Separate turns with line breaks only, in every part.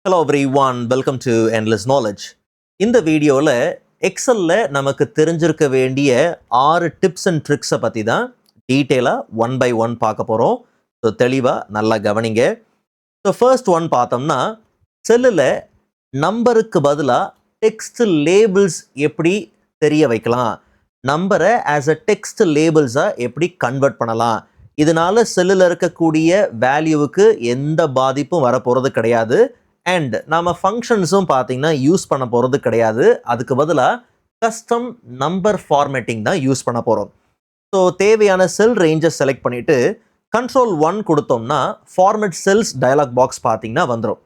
Hello everyone, welcome to Endless Knowledge. இந்த வீடியோவில் எக்ஸலில் நமக்கு தெரிஞ்சிருக்க வேண்டிய 6 டிப்ஸ் அண்ட் ட்ரிக்ஸை பற்றி தான் டீட்டெயிலாக ஒன் பை ஒன் பார்க்க போகிறோம். ஸோ தெளிவாக நல்லா கவனிங்க. ஸோ ஃபர்ஸ்ட் ஒன் பார்த்தோம்னா, செல்லில் நம்பருக்கு பதிலாக டெக்ஸ்ட் லேபிள்ஸ் எப்படி தெரிய வைக்கலாம், நம்பரை ஆஸ் அ டெக்ஸ்ட் லேபிள்ஸாக எப்படி கன்வெர்ட் பண்ணலாம். இதனால செல்லில் இருக்கக்கூடிய வேல்யூவுக்கு எந்த பாதிப்பும் வரப்போகிறது கிடையாது. அண்ட் நம்ம ஃபங்க்ஷன்ஸும் பார்த்தீங்கன்னா யூஸ் பண்ண போகிறது கிடையாது. அதுக்கு பதிலாக கஸ்டம் நம்பர் ஃபார்மேட்டிங் தான் யூஸ் பண்ண போகிறோம். ஸோ தேவையான செல் ரேஞ்சை செலக்ட் பண்ணிவிட்டு Ctrl+1 கொடுத்தோம்னா ஃபார்மேட் செல்ஸ் டயலாக் பாக்ஸ் பார்த்தீங்கன்னா வந்துடும்.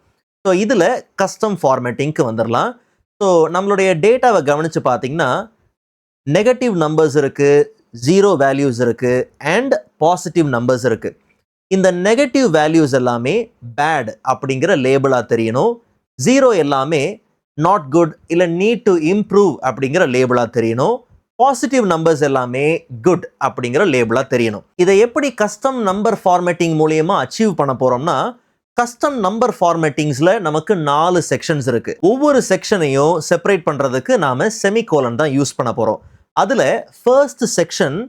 ஸோ இதில் கஸ்டம் ஃபார்மேட்டிங்க்கு வந்துடலாம். ஸோ நம்மளுடைய டேட்டாவை கவனித்து பார்த்தீங்கன்னா நெகட்டிவ் நம்பர்ஸ் இருக்குது, ஜீரோ வேல்யூஸ் இருக்குது அண்ட் பாசிட்டிவ் நம்பர்ஸ் இருக்குது. இந்த நெகட்டிவ் வேல்யூஸ் எல்லாமே பேட் அப்படிங்கிற லேபிளாக தெரியணும். ஜீரோ எல்லாமே நாட் குட் இல்லை நீட் டு இம்ப்ரூவ் அப்படிங்கிற லேபிளாக தெரியணும். பாசிட்டிவ் நம்பர்ஸ் எல்லாமே குட் அப்படிங்கிற லேபிளாக தெரியணும். இதை எப்படி கஸ்டம் நம்பர் ஃபார்மேட்டிங் மூலியமா அச்சீவ் பண்ண போகிறோம்னா, கஸ்டம் நம்பர் ஃபார்மேட்டிங்ஸில் நமக்கு 4 செக்ஷன்ஸ் இருக்குது. ஒவ்வொரு செக்ஷனையும் செப்பரேட் பண்ணுறதுக்கு நாம் செமிகோலன் தான் யூஸ் பண்ண போகிறோம். அதில் ஃபர்ஸ்ட் செக்ஷன்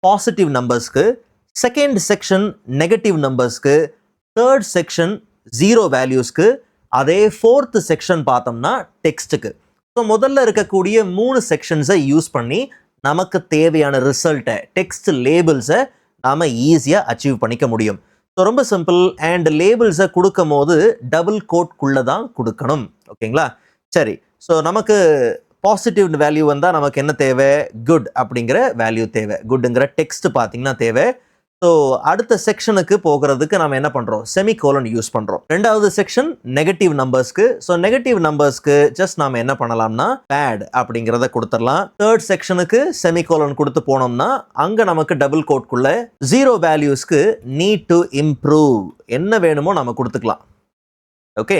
பாசிட்டிவ் நம்பர்ஸ்க்கு, செகண்ட் செக்ஷன் நெகட்டிவ் நம்பர்ஸ்க்கு, தேர்ட் செக்ஷன் ஜீரோ வேல்யூஸ்க்கு, அதே ஃபோர்த் செக்ஷன் பார்த்தோம்னா டெக்ஸ்ட்டுக்கு. ஸோ முதல்ல இருக்கக்கூடிய 3 செக்ஷன்ஸை யூஸ் பண்ணி நமக்கு தேவையான ரிசல்ட்டை டெக்ஸ்ட் லேபிள்ஸை நாம் ஈஸியாக அச்சீவ் பண்ணிக்க முடியும். ஸோ ரொம்ப சிம்பிள். அண்ட் லேபிள்ஸை கொடுக்கும் போது டபுள் கோட்குள்ளே தான் கொடுக்கணும். ஓகேங்களா? சரி. ஸோ நமக்கு பாசிட்டிவ் வேல்யூ வந்தால் நமக்கு என்ன தேவை? குட் அப்படிங்கிற வேல்யூ தேவை. குட்டுங்கிற டெக்ஸ்ட் பார்த்தீங்கன்னா தேவை. ஸோ அடுத்த செக்ஷனுக்கு போகிறதுக்கு நம்ம என்ன பண்ணுறோம்? செமிகோலன் யூஸ் பண்ணுறோம். ரெண்டாவது செக்ஷன் நெகட்டிவ் நம்பர்ஸ்க்கு. ஸோ நெகட்டிவ் நம்பர்ஸ்க்கு ஜஸ்ட் நாம் என்ன பண்ணலாம்னா பேட் அப்படிங்கிறத கொடுத்துடலாம். தேர்ட் செக்ஷனுக்கு செமிகோலன் கொடுத்து போனோம்னா அங்கே நமக்கு டபுள் கோட்குள்ள ஜீரோ வேல்யூஸ்க்கு நீட் டு இம்ப்ரூவ் என்ன வேணுமோ நம்ம கொடுத்துக்கலாம். ஓகே,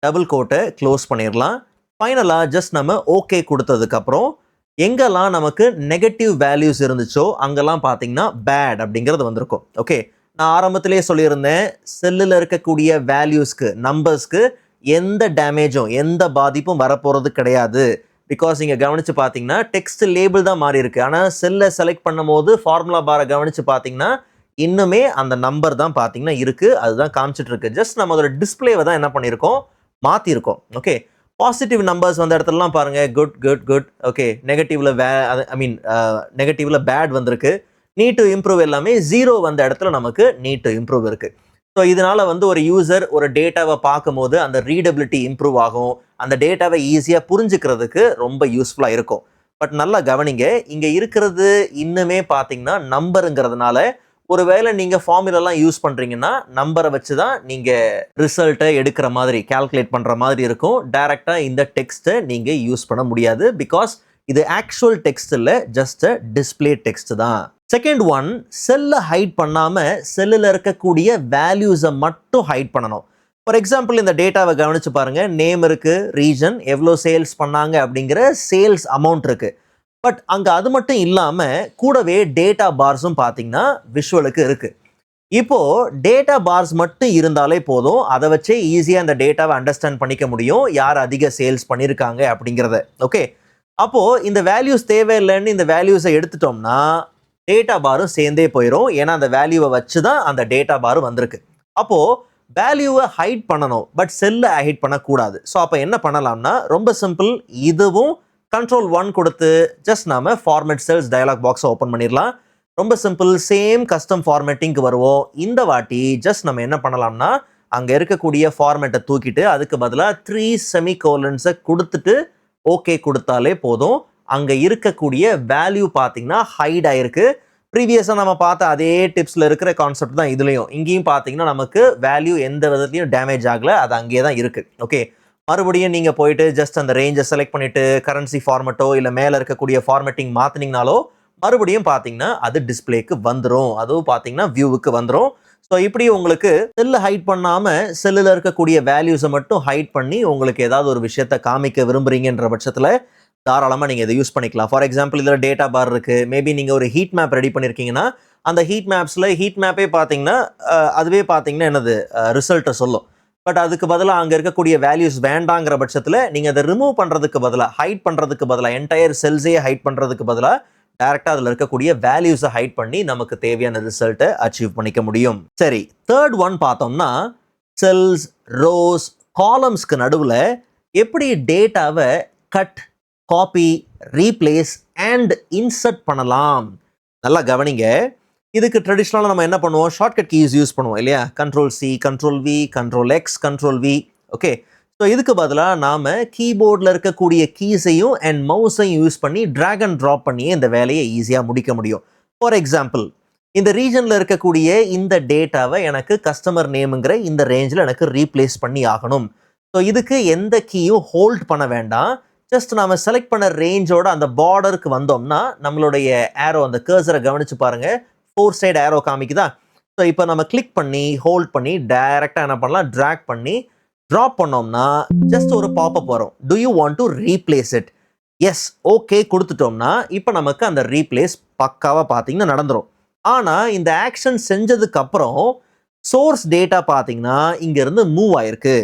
டபுள் கோட்டை க்ளோஸ் பண்ணிடலாம். ஃபைனலாக ஜஸ்ட் நம்ம ஓகே கொடுத்ததுக்கப்புறம் எங்கெல்லாம் நமக்கு நெகட்டிவ் வேல்யூஸ் இருந்துச்சோ அங்கெல்லாம் பார்த்தீங்கன்னா பேட் அப்படிங்கிறது வந்திருக்கும். ஓகே, நான் ஆரம்பத்திலே சொல்லியிருந்தேன், செல்லில் இருக்கக்கூடிய வேல்யூஸ்க்கு நம்பர்ஸ்க்கு எந்த டேமேஜும் எந்த பாதிப்பும் வரப்போகிறது கிடையாது. பிகாஸ் இங்கே கவனித்து பார்த்தீங்கன்னா டெக்ஸ்ட் லேபிள் தான் மாறி இருக்கு. ஆனால் செல்லை செலக்ட் பண்ணும் போது ஃபார்முலா பாரை கவனித்து பார்த்தீங்கன்னா இன்னுமே அந்த நம்பர் தான் பார்த்தீங்கன்னா இருக்குது, அதுதான் காமிச்சிட்டு இருக்கு. ஜஸ்ட் நம்ம அதோட டிஸ்பிளேவை தான் என்ன பண்ணியிருக்கோம்? மாற்றிருக்கோம். ஓகே, பாசிட்டிவ் நம்பர்ஸ் வந்த இடத்துலலாம் பாருங்கள் குட் குட் குட். ஓகே, நெகட்டிவ்ல நெகட்டிவ்ல பேட் வந்திருக்கு. நீட் டு இம்ப்ரூவ் எல்லாமே ஜீரோ வந்த இடத்துல நமக்கு நீட் டு இம்ப்ரூவ் இருக்குது. ஸோ இதனால் ஒரு யூசர் ஒரு டேட்டாவை பார்க்கும்போது அந்த ரீடபிலிட்டி இம்ப்ரூவ் ஆகும். அந்த டேட்டாவை ஈஸியாக புரிஞ்சுக்கிறதுக்கு ரொம்ப யூஸ்ஃபுல்லாக இருக்கும். பட் நல்லா கவனிங்க, இங்கே இருக்கிறது இன்னுமே பார்த்தீங்கன்னா நம்பருங்கிறதுனால ஒருவேளை நீங்கள் ஃபார்முலாலாம் யூஸ் பண்ணுறீங்கன்னா நம்பரை வச்சு தான் நீங்கள் ரிசல்ட்டை எடுக்கிற மாதிரி கால்குலேட் பண்ணுற மாதிரி இருக்கும். டைரெக்டாக இந்த டெக்ஸ்ட்டை நீங்கள் யூஸ் பண்ண முடியாது. பிகாஸ் இது ஆக்சுவல் டெக்ஸ்ட் இல்லை, ஜஸ்ட் டிஸ்பிளே டெக்ஸ்ட் தான். செகண்ட் ஒன், செல்லை ஹைட் பண்ணாமல் செல்லில் இருக்கக்கூடிய வேல்யூஸை மட்டும் ஹைட் பண்ணணும். ஃபார் எக்ஸாம்பிள் இந்த டேட்டாவை கவனித்து பாருங்கள். நேம் இருக்குது, ரீஜன், எவ்வளோ சேல்ஸ் பண்ணாங்க அப்படிங்கிற சேல்ஸ் அமௌண்ட் இருக்குது. பட் அங்கே அது மட்டும் இல்லாமல் கூடவே டேட்டா பார்ஸும் பார்த்தீங்கன்னா விஷுவலுக்கு இருக்குது. இப்போது டேட்டா பார்ஸ் மட்டும் இருந்தாலே போதும், அதை வச்சே ஈஸியாக அந்த டேட்டாவை அண்டர்ஸ்டாண்ட் பண்ணிக்க முடியும், யார் அதிக சேல்ஸ் பண்ணியிருக்காங்க அப்படிங்கிறத. ஓகே, அப்போது இந்த வேல்யூஸ் தேவையில்லைன்னு இந்த வேல்யூஸை எடுத்துட்டோம்னா டேட்டா பாரும் சேர்ந்தே போயிடும். ஏன்னா அந்த வேல்யூவை வச்சு தான் அந்த டேட்டா பாரும் வந்திருக்கு. அப்போது வேல்யூவை ஹைட் பண்ணணும், பட் செல்லை ஹைட் பண்ணக்கூடாது. ஸோ அப்போ என்ன பண்ணலாம்னா ரொம்ப சிம்பிள். இதுவும் Ctrl+1 கொடுத்து ஜஸ்ட் நாம ஃபார்மேட் செல்ஸ் டயலாக் பாக்ஸை ஓப்பன் பண்ணிடலாம். ரொம்ப சிம்பிள். சேம் கஸ்டம் ஃபார்மேட்டிங்க்கு வருவோம். இந்த வாட்டி ஜஸ்ட் நம்ம என்ன பண்ணலாம்னா அங்கே இருக்கக்கூடிய ஃபார்மேட்டை தூக்கிட்டு அதுக்கு பதிலாக 3 செமிகோலன்ஸை கொடுத்துட்டு ஓகே கொடுத்தாலே போதும். அங்கே இருக்கக்கூடிய வேல்யூ பார்த்தீங்கன்னா ஹைட் ஆயிருக்கு. ப்ரீவியஸாக நம்ம பார்த்த அதே டிப்ஸில் இருக்கிற கான்செப்ட் தான் இதுலேயும். இங்கேயும் பார்த்தீங்கன்னா நமக்கு வேல்யூ எந்த விதத்துலையும் டேமேஜ் ஆகலை, அது அங்கேயே தான் இருக்குது. ஓகே, மறுபடியும் நீங்கள் போயிட்டு ஜஸ்ட் அந்த ரேஞ்சை செலக்ட் பண்ணிவிட்டு கரன்சி ஃபார்மேட்டோ இல்லை மேலே இருக்கக்கூடிய ஃபார்மேட்டிங் மாற்றினீங்கனாலோ மறுபடியும் பார்த்தீங்கன்னா அது டிஸ்பிளேக்கு வந்துடும், அதுவும் பார்த்தீங்கன்னா வியூவுக்கு வந்துடும். ஸோ இப்படி உங்களுக்கு செல்லை ஹைட் பண்ணாமல் செல்லில் இருக்கக்கூடிய வேல்யூஸை மட்டும் ஹைட் பண்ணி உங்களுக்கு ஏதாவது ஒரு விஷயத்தை காமிக்க விரும்புகிறீங்கன்ற பட்சத்தில் தாராளமாக நீங்கள் இதை யூஸ் பண்ணிக்கலாம். ஃபார் எக்ஸாம்பிள் இதில் டேட்டா பார் இருக்குது. மேபி நீங்கள் ஒரு ஹீட் மேப் ரெடி பண்ணியிருக்கீங்கன்னா அந்த ஹீட் மேப்பே பார்த்தீங்கன்னா அதுவே பார்த்தீங்கன்னா என்னது ரிசல்ட்டை சொல்லும். பட் அதுக்கு பதிலாக அங்கே இருக்கக்கூடிய வேல்யூஸ் வேண்டாங்கிற பட்சத்தில் நீங்கள் அதை ரிமூவ் பண்ணுறதுக்கு பதிலாக ஹைட் பண்ணுறதுக்கு பதிலாக என்டையர் செல்ஸையே ஹைட் பண்ணுறதுக்கு பதிலாக டைரெக்டாக அதில் இருக்கக்கூடிய வேல்யூஸை ஹைட் பண்ணி நமக்கு தேவையான ரிசல்ட்டை அச்சீவ் பண்ணிக்க முடியும். சரி, தேர்ட் ஒன் பார்த்தோம்னா செல்ஸ், ரோஸ், காலம்ஸ்க்கு நடுவில் எப்படி டேட்டாவை cut, copy, replace and insert பண்ணலாம். நல்லா கவனிங்க. இதுக்கு ட்ரெடிஷ்னலாக நம்ம என்ன பண்ணுவோம், ஷார்ட்கட் கீஸ் யூஸ் பண்ணுவோம் இல்லையா, Ctrl+C, Ctrl+V, Ctrl+X, Ctrl+V. Okay, so இதுக்கு பதிலாக நாம் கீபோர்டில் இருக்கக்கூடிய கீஸையும் அண்ட் மவுஸையும் யூஸ் பண்ணி ட்ராக் அண்ட் ட்ராப் பண்ணியே இந்த வேலையை ஈஸியாக முடிக்க முடியும். ஃபார் எக்ஸாம்பிள், இந்த ரீஜனில் இருக்கக்கூடிய இந்த டேட்டாவை எனக்கு கஸ்டமர் நேமுங்கிற இந்த ரேஞ்சில் எனக்கு ரீப்ளேஸ் பண்ணி ஆகணும். ஸோ இதுக்கு எந்த கீயும் ஹோல்ட் பண்ண வேண்டாம். ஜஸ்ட் நாம் செலக்ட் பண்ண ரேஞ்சோட அந்த பார்டருக்கு வந்தோம்னா நம்மளுடைய ஏரோ, அந்த கர்சரை கவனித்து பாருங்கள், 4 சைடு ஏரோ காமிக்குதா. ஸோ இப்போ நம்ம கிளிக் பண்ணி ஹோல்ட் பண்ணி டைரெக்டாக என்ன பண்ணலாம், ட்ராக் பண்ணி ட்ராப் பண்ணோம்னா ஜஸ்ட் ஒரு பாப்அப் வரும். Do you want to replace it? Yes, okay கொடுத்துட்டோம்னா இப்போ நமக்கு அந்த ரீப்ளேஸ் பக்காவாக பார்த்தீங்கன்னா நடந்துடும். ஆனால் இந்த ஆக்ஷன் செஞ்சதுக்கப்புறம் சோர்ஸ் டேட்டா பார்த்தீங்கன்னா இங்கேருந்து மூவ் ஆயிருக்கு.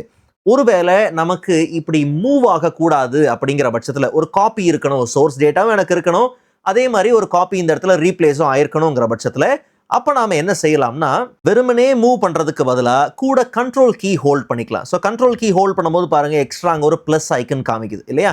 ஒருவேளை நமக்கு இப்படி மூவ் ஆகக்கூடாது அப்படிங்கிற பட்சத்தில் ஒரு காப்பி இருக்கணும், சோர்ஸ் டேட்டாவும் எனக்கு இருக்கணும், அதே மாதிரி ஒரு காப்பி இந்த இடத்துல ரீப்ளேஸும் ஆயிருக்கணுங்கிற பட்சத்தில் அப்போ நாம் என்ன செய்யலாம்னா வெறுமனே மூவ் பண்ணுறதுக்கு பதிலாக கூட கண்ட்ரோல் கீ ஹோல்ட் பண்ணிக்கலாம். ஸோ கண்ட்ரோல் கீ ஹோல்ட் பண்ணும்போது பாருங்கள், எக்ஸ்ட்ரா அங்கே ஒரு ப்ளஸ் ஐக்கன் காமிக்குது இல்லையா.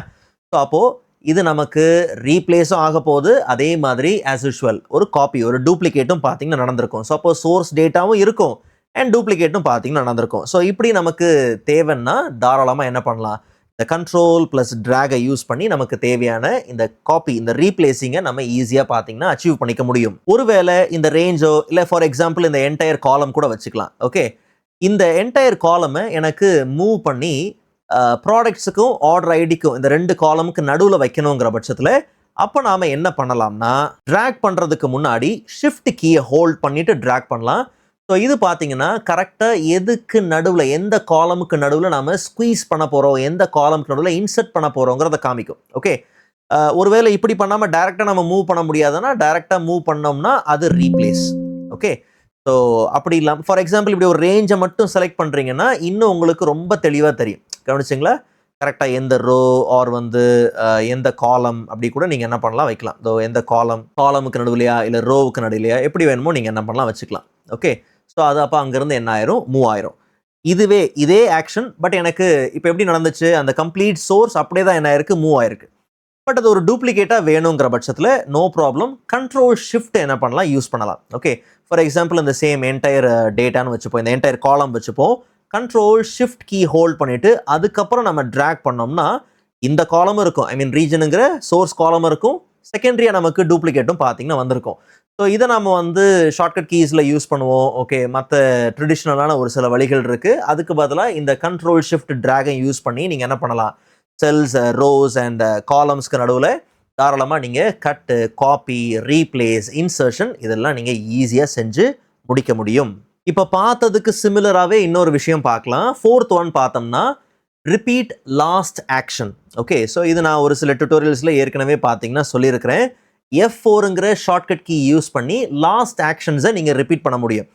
ஸோ அப்போது இது நமக்கு ரீப்ளேஸும் ஆக போகுது, அதே மாதிரி ஆஸ் யூஷுவல் ஒரு காப்பி, ஒரு டூப்ளிகேட்டும் பார்த்தீங்கன்னா நடந்திருக்கும். ஸோ அப்போ சோர்ஸ் டேட்டாவும் இருக்கும் அண்ட் டூப்ளிகேட்டும் பார்த்தீங்கன்னா நடந்திருக்கும். ஸோ இப்படி நமக்கு தேவைன்னா தாராளமாக என்ன பண்ணலாம், இந்த கண்ட்ரோல் ப்ளஸ் ட்ராகை யூஸ் பண்ணி நமக்கு தேவையான இந்த காப்பி, இந்த ரீப்ளேஸிங்கை நம்ம ஈஸியாக பார்த்தீங்கன்னா அச்சீவ் பண்ணிக்க முடியும். ஒருவேளை இந்த ரேஞ்சோ இல்லை ஃபார் எக்ஸாம்பிள் இந்த என்டையர் காலம் கூட வச்சுக்கலாம். ஓகே, இந்த என்டையர் காலமை எனக்கு மூவ் பண்ணி ப்ராடக்ட்ஸுக்கும் ஆர்டர் ஐடிக்கும் இந்த 2 காலமுக்கு நடுவில் வைக்கணுங்கிற பட்சத்தில் அப்போ நாம் என்ன பண்ணலாம்னா ட்ராக் பண்ணுறதுக்கு முன்னாடி ஷிஃப்ட் கீயை ஹோல்ட் பண்ணிவிட்டு ட்ராக் பண்ணலாம். ஸோ இது பார்த்தீங்கன்னா கரெக்டாக எதுக்கு நடுவில், எந்த காலமுக்கு நடுவில் நாம் ஸ்குவீஸ் பண்ண போகிறோம், எந்த காலமுக்கு நடுவில் இன்சர்ட் பண்ண போகிறோங்கிறத காமிக்கும். ஓகே, ஒருவேளை இப்படி பண்ணாமல் டேரெக்டாக நம்ம மூவ் பண்ண முடியாதுன்னா டேரெக்டாக மூவ் பண்ணோம்னா அது ரீப்ளேஸ். ஓகே, ஸோ அப்படி இல்லாமல் ஃபார் எக்ஸாம்பிள் இப்படி ஒரு ரேஞ்சை மட்டும் செலக்ட் பண்ணுறீங்கன்னா இன்னும் உங்களுக்கு ரொம்ப தெளிவாக தெரியும். கவனிச்சிங்களா, கரெக்டாக எந்த ரோ ஆர் எந்த காலம் அப்படி கூட நீங்கள் என்ன பண்ணலாம் வைக்கலாம். எந்த காலமுக்கு நடுவிலையா இல்லை ரோவுக்கு நடுவிலையா எப்படி வேணுமோ நீங்கள் என்ன பண்ணலாம் வச்சுக்கலாம். ஓகே, ஸோ அது அப்போ அங்கேருந்து என்ன ஆயிரும், மூவ் ஆயிரும். இதே ஆக்ஷன் பட் எனக்கு இப்போ எப்படி நடந்துச்சு, அந்த கம்ப்ளீட் சோர்ஸ் அப்படியே தான் என்ன ஆயிருக்கு, மூவ் ஆயிருக்கு. பட் அது ஒரு டூப்ளிகேட்டாக வேணுங்கிற பட்சத்தில் நோ ப்ராப்ளம், கண்ட்ரோல் ஷிஃப்ட் என்ன பண்ணலாம், யூஸ் பண்ணலாம். ஓகே, ஃபார் எக்ஸாம்பிள் இந்த சேம் என்டையர் டேட்டான்னு வச்சுப்போம், இந்த என்டையர் காலம் வச்சுப்போம், கண்ட்ரோல் ஷிஃப்ட் கீ ஹோல்ட் பண்ணிவிட்டு அதுக்கப்புறம் நம்ம ட்ராக் பண்ணோம்னா இந்த காலமும் இருக்கும், ஐ மீன் ரீஜனுங்கிற சோர்ஸ் காலமும் இருக்கும், செகண்டரியாக நமக்கு டூப்ளிகேட்டும் பார்த்தீங்கன்னா வந்திருக்கும். ஸோ இதை நம்ம ஷார்ட்கட் கீஸில் யூஸ் பண்ணுவோம். ஓகே, மற்ற ட்ரெடிஷ்னலான ஒரு சில வழிகள் இருக்குது. அதுக்கு பதிலாக இந்த கண்ட்ரோல் ஷிஃப்ட் ட்ராகை யூஸ் பண்ணி நீங்கள் என்ன பண்ணலாம், செல்ஸ், ரோஸ் அண்ட் காலம்ஸ்க்கு நடுவில் தாராளமாக நீங்கள் கட்டு, காப்பி, ரீப்ளேஸ், இன்சர்ஷன் இதெல்லாம் நீங்கள் ஈஸியாக செஞ்சு முடிக்க முடியும். இப்போ பார்த்ததுக்கு சிமிலராகவே இன்னொரு விஷயம் பார்க்கலாம். 4th ஒன் பார்த்தோம்னா repeat last action. Okay, so இது நான் ஒரு சில டுட்டோரியல்ஸில் ஏற்கனவே பார்த்தீங்கன்னா சொல்லியிருக்கிறேன். F4ங்கிற ஷார்ட்கட் கீ யூஸ் பண்ணி லாஸ்ட் ஆக்ஷன்ஸை நீங்கள் ரிப்பீட் பண்ண முடியும்.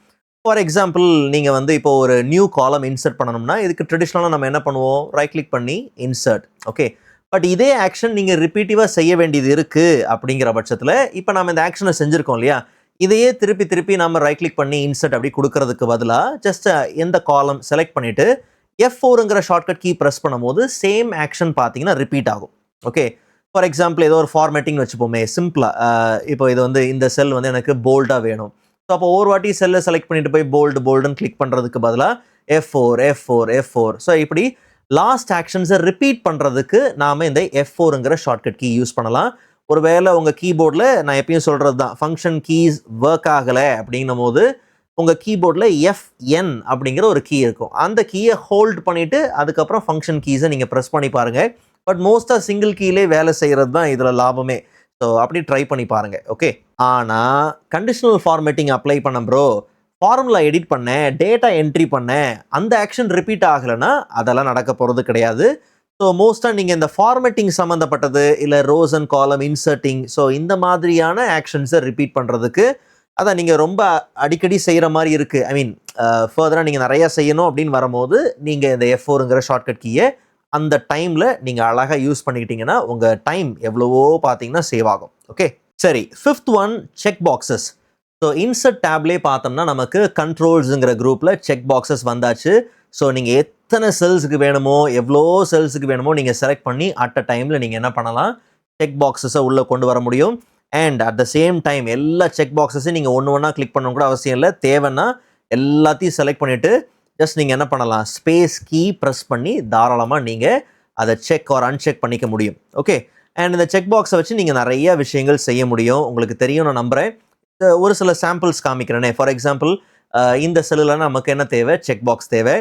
ஃபார் எக்ஸாம்பிள் நீங்கள் இப்போ ஒரு நியூ காலம் இன்சர்ட் பண்ணணும்னா இதுக்கு ட்ரெடிஷ்னலாக நம்ம என்ன பண்ணுவோம், ரைட் கிளிக் பண்ணி இன்சர்ட். ஓகே, பட் இதே ஆக்ஷன் நீங்கள் ரிப்பீட்டிவாக செய்ய வேண்டியது இருக்குது அப்படிங்கிற பட்சத்தில் இப்போ நம்ம இந்த ஆக்ஷனை செஞ்சுருக்கோம் இல்லையா, இதையே திருப்பி நம்ம ரைட் கிளிக் பண்ணி இன்சர்ட் அப்படி கொடுக்கறதுக்கு பதிலாக ஜஸ்ட் எந்த காலம் செலக்ட் பண்ணிவிட்டு F4ங்கிற ஷார்ட்கட் கீ ப்ரெஸ் பண்ணும்போது சேம் ஆக்ஷன் பார்த்தீங்கன்னா ரிப்பீட் ஆகும். ஓகே, ஃபார் எக்ஸாம்பிள் ஏதோ ஒரு ஃபார்மேட்டிங் வச்சுப்போமே சிம்பிளாக, இப்போ இது இந்த செல் எனக்கு போல்டாக வேணும். ஸோ அப்போ ஒரு வாட்டி செல்லை செலக்ட் பண்ணிட்டு போய் போல்டுன்னு கிளிக் பண்ணுறதுக்கு பதிலாக F4. ஸோ இப்படி லாஸ்ட் ஆக்ஷன்ஸை ரிப்பீட் பண்ணுறதுக்கு நாம் இந்த F4ங்கிற ஷார்ட்கட் கீ யூஸ் பண்ணலாம். ஒருவேளை உங்கள் கீபோர்டில் நான் எப்பயும் சொல்கிறது தான், ஃபங்க்ஷன் கீஸ் ஒர்க் ஆகலை அப்படின்னும் போது உங்கள் கீபோர்டில் FN அப்படிங்கிற ஒரு கீ இருக்கும். அந்த கீயை ஹோல்ட் பண்ணிவிட்டு அதுக்கப்புறம் ஃபங்க்ஷன் கீஸை நீங்கள் ப்ரெஸ் பண்ணி பாருங்கள். பட் மோஸ்ட்டாக சிங்கிள் கீலே வேலை செய்கிறது தான் இதில் லாபமே. ஸோ அப்படி ட்ரை பண்ணி பாருங்கள். ஓகே, ஆனால் கண்டிஷனல் ஃபார்மேட்டிங் அப்ளை பண்ண ப்ரோ, ஃபார்முலா எடிட் பண்ணேன், டேட்டா என்ட்ரி பண்ணேன், அந்த ஆக்ஷன் ரிப்பீட் ஆகலைன்னா அதெல்லாம் நடக்க போகிறது கிடையாது. ஸோ மோஸ்ட்டாக நீங்கள் இந்த ஃபார்மேட்டிங் சம்மந்தப்பட்டது இல்லை ரோஸ் அண்ட் காலம் இன்சர்ட்டிங், ஸோ இந்த மாதிரியான ஆக்ஷன்ஸை ரிப்பீட் பண்ணுறதுக்கு அதான் நீங்கள் ரொம்ப அடிக்கடி செய்கிற மாதிரி இருக்குது, ஐ மீன் ஃபர்தராக நீங்கள் நிறையா செய்யணும் அப்படின்னு வரும்போது நீங்கள் இந்த F4ங்கிற ஷார்ட்கட் கீயை அந்த டைமில் நீங்கள் அழகாக யூஸ் பண்ணிக்கிட்டீங்கன்னா உங்கள் டைம் எவ்வளவோ பார்த்தீங்கன்னா சேவ் ஆகும். ஓகே, சரி. 5th one, check boxes. So insert டேப்லேயே பார்த்தோம்னா நமக்கு கண்ட்ரோல்ஸுங்கிற குரூப்பில் செக் பாக்ஸஸ் வந்தாச்சு. ஸோ நீங்கள் எத்தனை செல்ஸுக்கு வேணுமோ எவ்வளோ செல்ஸுக்கு வேணுமோ நீங்கள் செலக்ட் பண்ணி அட் அ டைமில் நீங்கள் என்ன பண்ணலாம், செக் பாக்ஸஸை உள்ளே கொண்டு வர முடியும். And at the same time எல்லா செக் பாக்ஸஸையும் நீங்கள் ஒன்று ஒன்றா கிளிக் பண்ணணும் கூட அவசியம் இல்லை. தேவைன்னா எல்லாத்தையும் செலக்ட் பண்ணிவிட்டு ஜஸ்ட் நீங்கள் என்ன பண்ணலாம், ஸ்பேஸ் கீ ப்ரெஸ் பண்ணி தாராளமாக நீங்கள் அதை செக் ஆர் அன்செக் பண்ணிக்க முடியும். ஓகே, அண்ட் இந்த செக் பாக்ஸை வச்சு நீங்கள் நிறைய விஷயங்கள் செய்ய முடியும். உங்களுக்கு தெரியும், நான் நம்புகிறேன். ஒரு சில சாம்பிள்ஸ் காமிக்கிறேனே. ஃபார் எக்ஸாம்பிள், இந்த செல்லில் நமக்கு என்ன தேவை, செக் பாக்ஸ் தேவை.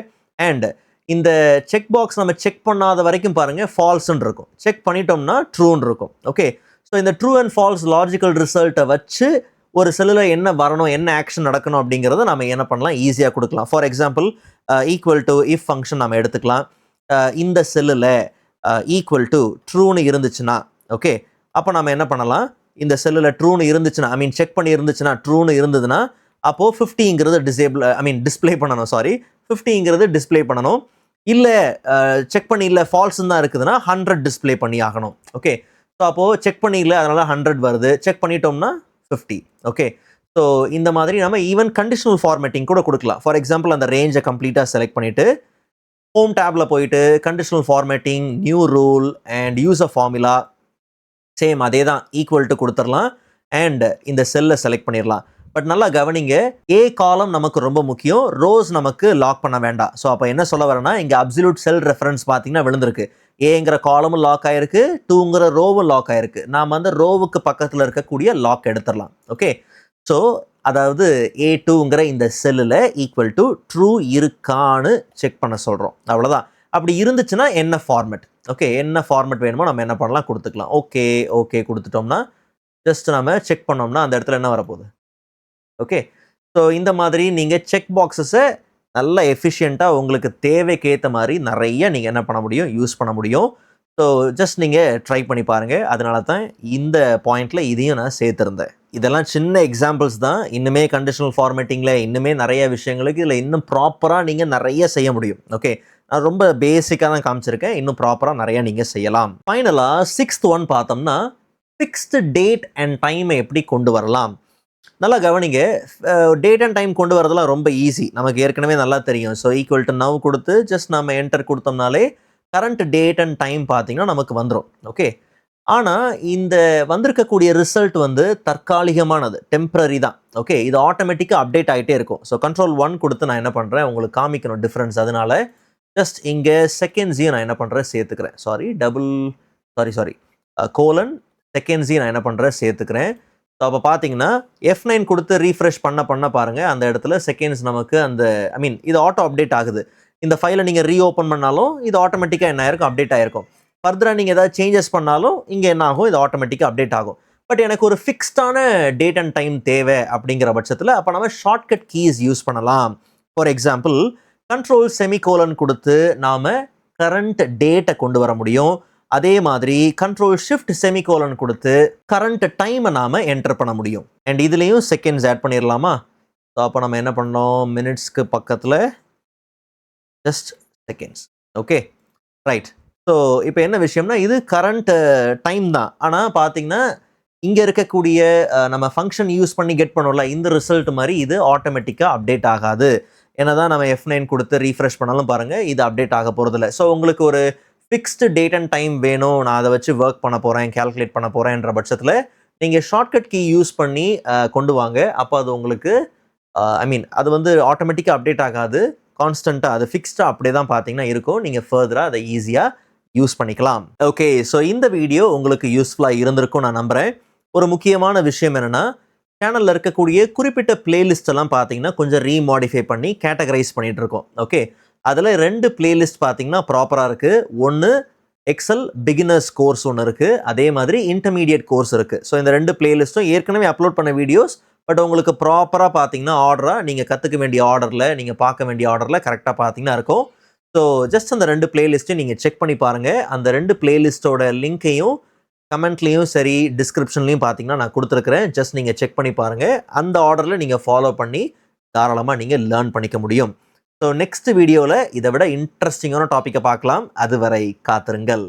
அண்ட் இந்த செக் பாக்ஸ் நம்ம செக் பண்ணாத வரைக்கும் பாருங்கள் ஃபால்ஸ்ன்னு இருக்கும். செக் பண்ணிட்டோம்னா ட்ரூன்னு இருக்கும். ஓகே, ஸோ இந்த ட்ரூ அண்ட் ஃபால்ஸ் லாஜிக்கல் ரிசல்ட்டை வச்சு ஒரு செல்லில் என்ன வரணும், என்ன ஆக்ஷன் நடக்கணும் அப்படிங்கிறத நம்ம என்ன பண்ணலாம், ஈஸியாக கொடுக்கலாம். For example, equal to if function நம்ம எடுத்துக்கலாம். இந்த செல்லில் ஈக்குவல் டு ட்ரூன்னு இருந்துச்சுன்னா, ஓகே, அப்போ நம்ம என்ன பண்ணலாம், இந்த செல்லில் ட்ரூன்னு இருந்துச்சுன்னா, ஐ மீன் செக் பண்ணி இருந்துச்சுன்னா, ட்ரூன்னு இருந்ததுன்னா அப்போது 50ங்கிறது டிஸ்பிளே பண்ணணும். சாரி, 50ங்கிறது டிஸ்பிளே பண்ணணும். இல்லை செக் பண்ணி இல்லை ஃபால்ஸ்ன்னு தான் இருக்குதுன்னா 100 டிஸ்பிளே பண்ணி ஆகணும். ஓகே, ஸோ அப்போது செக் பண்ணி இல்லை அதனால் 100 வருது, செக் பண்ணிட்டோம்னா 50. ஓகே, ஸோ இந்த மாதிரி நம்ம ஈவன் கண்டிஷனல் ஃபார்மேட்டிங் கூட கொடுக்கலாம். ஃபார் எக்ஸாம்பிள், அந்த ரேஞ்சை கம்ப்ளீட்டாக செலக்ட் பண்ணிவிட்டு ஹோம் டேப்பில் போயிட்டு conditional formatting, new rule and use a formula, same அதே தான், ஈக்குவல் டு கொடுத்துடலாம். அண்ட் இந்த செல்லை செலக்ட் பண்ணிடலாம். பட் நல்லா கவனிங்க, ஏ காலம் நமக்கு ரொம்ப முக்கியம், ரோஸ் நமக்கு லாக் பண்ண வேண்டாம். ஸோ அப்போ என்ன சொல்ல வரேன்னா, இங்கே அப்சல்யூட் செல் ரெஃபரன்ஸ் பார்த்தீங்கன்னா விழுந்திருக்கு. ஏங்கிற காலமும் லாக் ஆயிருக்கு, 2ங்கிற ரோவும் லாக் ஆயிருக்கு. நாம் வந்து ரோவுக்கு பக்கத்தில் இருக்கக்கூடிய லாக் எடுத்துடலாம். ஓகே, ஸோ அதாவது A2ங்கிற இந்த செல்லில் ஈக்குவல் டு ட்ரூ இருக்கான்னு செக் பண்ண சொல்கிறோம். அவ்வளோதான். அப்படி இருந்துச்சுன்னா என்ன ஃபார்மேட், ஓகே, என்ன ஃபார்மேட் வேணுமோ நம்ம என்ன பண்ணலாம், கொடுத்துக்கலாம். ஓகே ஓகே கொடுத்துட்டோம்னா ஜஸ்ட் நம்ம செக் பண்ணோம்னா அந்த இடத்துல என்ன வரப்போகுது. ஓகே, ஸோ இந்த மாதிரி நீங்கள் செக் பாக்ஸஸை நல்ல எஃபிஷியண்ட்டாக உங்களுக்கு தேவைக்கு ஏற்ற மாதிரி நிறைய நீங்கள் என்ன பண்ண முடியும், யூஸ் பண்ண முடியும். ஸோ ஜஸ்ட் நீங்கள் ட்ரை பண்ணி பாருங்கள். அதனால தான் இந்த பாயிண்டில் இதையும் நான் சேர்த்துருந்தேன். இதெல்லாம் சின்ன எக்ஸாம்பிள்ஸ் தான். இன்னுமே கண்டிஷனல் ஃபார்மேட்டிங்கில் இன்னுமே நிறைய விஷயங்களுக்கு இதில் இன்னும் ப்ராப்பராக நீங்கள் நிறைய செய்ய முடியும். ஓகே, நான் ரொம்ப பேசிக்காக தான் காமிச்சிருக்கேன். இன்னும் ப்ராப்பராக நிறையா நீங்கள் செய்யலாம். ஃபைனலாக 6th ஒன் பார்த்தோம்னா, ஃபிக்ஸ்டு டேட் அண்ட் டைமை எப்படி கொண்டு வரலாம். நல்லா கவனிங்க, டேட் அண்ட் டைம் கொண்டு வரதெல்லாம் ரொம்ப ஈஸி, நமக்கு ஏற்கனவே நல்லா தெரியும். ஸோ ஈக்குவல் டு நவ் கொடுத்து ஜஸ்ட் நம்ம என்டர் கொடுத்தோம்னாலே கரண்ட் டேட் அண்ட் டைம் பார்த்தீங்கன்னா நமக்கு வந்துடும். ஓகே, ஆனால் இந்த வந்திருக்கக்கூடிய ரிசல்ட் வந்து தற்காலிகமானது, டெம்பரரி தான். ஓகே, இது ஆட்டோமேட்டிக்காக அப்டேட் ஆகிட்டே இருக்கும். ஸோ கண்ட்ரோல் 1 கொடுத்து நான் என்ன பண்ணுறேன், உங்களுக்கு காமிக்கணும் டிஃப்ரென்ஸ். அதனால ஜஸ்ட் இங்கே செகண்ட்ஸையும் நான் என்ன பண்ணுறேன் சேர்த்துக்கிறேன். கோலன் செகண்ட்ஸையும் நான் என்ன பண்ணுறேன் சேர்த்துக்கிறேன். ஸோ அப்போ பார்த்தீங்கன்னா F9 கொடுத்து ரீஃப்ரெஷ் பண்ண பாருங்கள், அந்த இடத்துல செகண்ட்ஸ் நமக்கு அந்த ஐ மீன் இது ஆட்டோ அப்டேட் ஆகுது. இந்த ஃபைலை நீங்கள் ரீஓப்பன் பண்ணாலும் இது ஆட்டோமேட்டிக்காக என்ன ஆயிருக்கும், அப்டேட் ஆகிருக்கும். ஃபர்தராக நீங்கள் ஏதாவது சேஞ்சஸ் பண்ணாலும் இங்கே என்ன ஆகும், இது ஆட்டோமேட்டிக்காக அப்டேட் ஆகும். பட் எனக்கு ஒரு ஃபிக்ஸ்டான டேட் அண்ட் டைம் தேவை அப்படிங்கிற பட்சத்தில் அப்போ நம்ம ஷார்ட்கட் கீஸ் யூஸ் பண்ணலாம். ஃபார் எக்ஸாம்பிள், கண்ட்ரோல் செமிகோலன் கொடுத்து நாம் கரண்ட் டேட்டை கொண்டு வர முடியும். அதே மாதிரி கண்ட்ரோல் ஷிஃப்ட் செமிகோலன் கொடுத்து கரண்ட் டைமை நாம் என்டர் பண்ண முடியும். அண்ட் இதுலேயும் செகண்ட்ஸ் ஆட் பண்ணிடலாமா. ஸோ அப்போ நம்ம என்ன பண்ணோம், மினிட்ஸ்க்கு பக்கத்தில் just seconds. Okay, right. So இப்போ என்ன விஷயம்னா, இது கரண்ட் டைம் தான். ஆனால் பார்த்தீங்கன்னா இங்கே இருக்கக்கூடிய நம்ம ஃபங்க்ஷன் யூஸ் பண்ணி கெட் பண்ணோம்ல, இந்த ரிசல்ட் மாதிரி இது ஆட்டோமேட்டிக்காக அப்டேட் ஆகாது. ஏன்னா தான் நம்ம F9 கொடுத்து ரீஃப்ரெஷ் பண்ணாலும் பாருங்கள் இது அப்டேட் ஆக போகிறதில்ல. ஸோ உங்களுக்கு ஒரு ஃபிக்ஸ்டு டேட் அண்ட் டைம் வேணும், நான் அதை வச்சு ஒர்க் பண்ண போகிறேன், கேல்குலேட் பண்ண போகிறேன்ற பட்சத்தில் நீங்கள் ஷார்ட்கட் கீ யூஸ் பண்ணி கொண்டு வாங்க. அப்போ அது உங்களுக்கு ஐ மீன் அது வந்து ஆட்டோமேட்டிக்காக அப்டேட் ஆகாது, கான்ஸ்டண்ட்டாக அது ஃபிக்ஸ்டாக அப்படியே தான் பார்த்தீங்கன்னா இருக்கும். நீங்கள் ஃபர்தராக அதை ஈஸியாக யூஸ் பண்ணிக்கலாம். ஓகே, ஸோ இந்த வீடியோ உங்களுக்கு யூஸ்ஃபுல்லாக இருந்திருக்கும் நான் நம்புகிறேன். ஒரு முக்கியமான விஷயம் என்னென்னா, சேனலில் இருக்கக்கூடிய குறிப்பிட்ட பிளேலிஸ்டெல்லாம் பார்த்தீங்கன்னா கொஞ்சம் ரீமாடிஃபை பண்ணி கேட்டகரைஸ் பண்ணிகிட்டு இருக்கோம். ஓகே, அதில் 2 பிளேலிஸ்ட் பார்த்தீங்கன்னா ப்ராப்பராக இருக்குது. ஒன்று எக்ஸல் பிகினர்ஸ் கோர்ஸ் ஒன்று இருக்குது, அதே மாதிரி இன்டர்மீடியட் கோர்ஸ் இருக்குது. ஸோ இந்த 2 பிளேலிஸ்ட்டும் ஏற்கனவே அப்லோட் பண்ண வீடியோஸ். பட் உங்களுக்கு ப்ராப்பராக பார்த்தீங்கன்னா ஆர்டராக நீங்கள் கற்றுக்க வேண்டிய ஆர்டரில், நீங்கள் பார்க்க வேண்டிய ஆர்டரில் கரெக்டாக பார்த்தீங்கன்னா இருக்கும். ஸோ ஜஸ்ட் அந்த 2 பிளேலிஸ்ட்டையும் நீங்கள் செக் பண்ணி பாருங்கள். அந்த 2 பிளேலிஸ்ட்டோட லிங்க்கையும் கமெண்ட்லேயும் சரி டிஸ்கிரிப்ஷன்லேயும் பார்த்தீங்கன்னா நான் கொடுத்துருக்குறேன். ஜஸ்ட் நீங்கள் செக் பண்ணி பாருங்கள். அந்த ஆர்டரில் நீங்கள் ஃபாலோ பண்ணி தாராளமாக நீங்கள் லேர்ன் பண்ணிக்க முடியும். ஸோ நெக்ஸ்ட் வீடியோவில் இதை விட இன்ட்ரெஸ்டிங்கான டாப்பிக்கை பார்க்கலாம். அதுவரை காத்திருங்கள்.